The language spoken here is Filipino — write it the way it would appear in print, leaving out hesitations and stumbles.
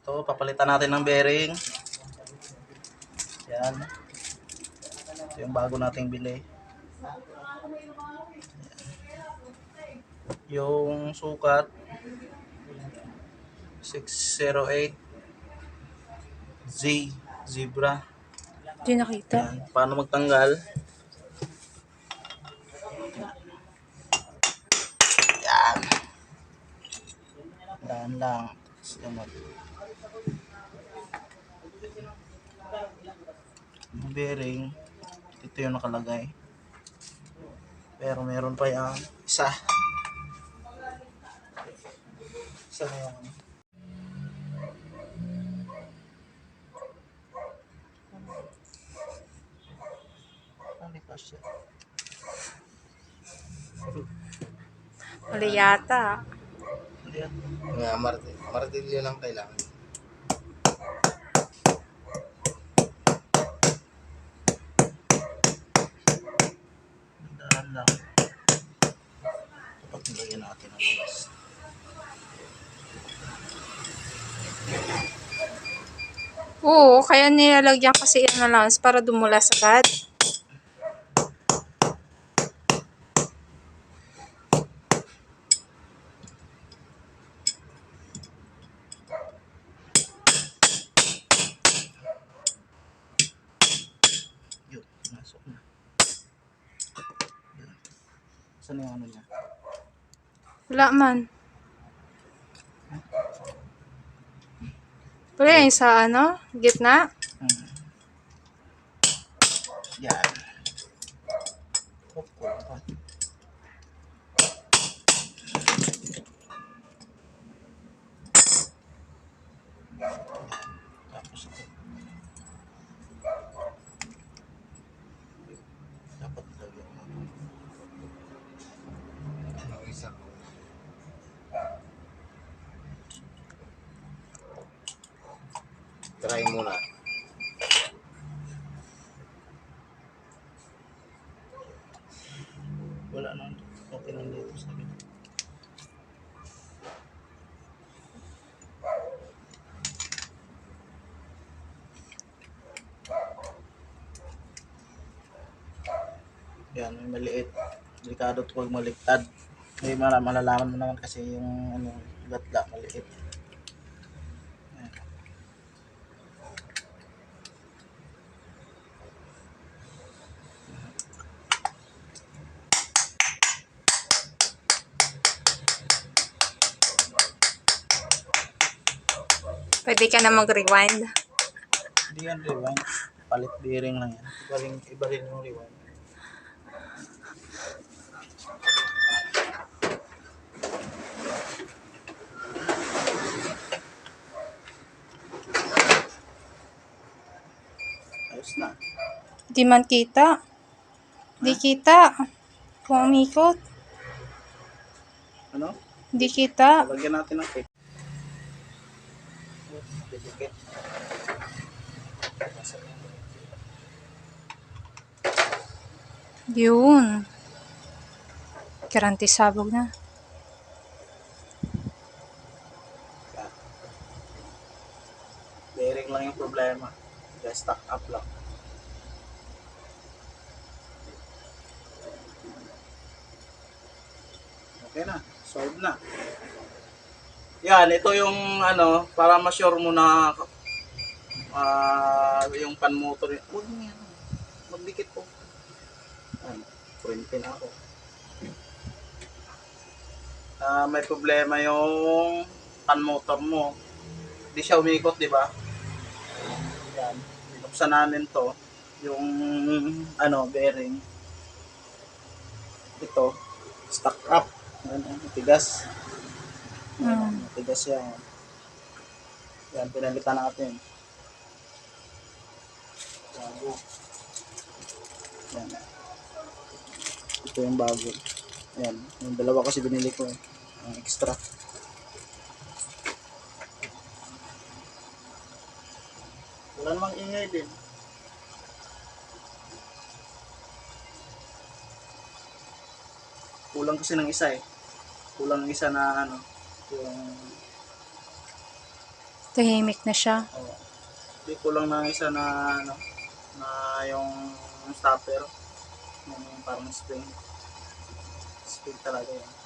Ito, papalitan natin ng bearing. Yan. Ito yung bago nating bili. Yung sukat 608 Zebra. Hindi nakita. Yan. Paano magtanggal? Yan. Dahan lang. Yung bearing, ito yung nakalagay. Pero meron pa yung isa. Isa na yung siya. Mali yata. Nga, martilyo lang kailangan. Dahan lang. Dapat nilagyan natin ang bilis. Oo, kaya nilalagyan kasi yan na lance para dumulas agad. Yun, masok na. Saan yung ano niya? Wala man. Pero yan sa ano, gitna. Yan. Opo. Tapos ito. Dapat lagyan mo. Ang isa. Try muna. Wala nang okay nang dito sa gitna. Yan, may maliit. Delikado ito pag maliktad. May malalaman mo naman kasi yung ano, gatla maliit. Yan. Pwede ka na mag-rewind. Hindi yan rewind. Palit bearing lang yan. Iba rin yung rewind. Ayos na. Di man kita. Di kita. Kung umikot. Ano? Di kita. Lagyan natin ng tape. Dikit. Yun. Garanti sabog na. Bearing lang yung problema. Kaya stuck up lang. Okay na. Solved na. Yan, ito yung ano, para ma-sure mo na yung pan motor. Huwag mo yan. Magdikit po. Yan, printin ako. May problema yung pan motor mo. Hindi siya umikot, di ba? Yan, binuksan namin to. Yung ano, bearing. Ito, stuck up. Ano, matigas. Matigas yan. Yan, pinalitan natin. Bago. Yan. Ito yung bago. Yan, yung dalawa kasi binili ko eh. Ang extra. Wala namang ingay din. Kulang kasi ng isa eh. Kulang ng isa na ano, yung Tahimik na siya. Oo. Di kulang na isa na ano, na yung stopper, yung parang spring. Spring talaga yan.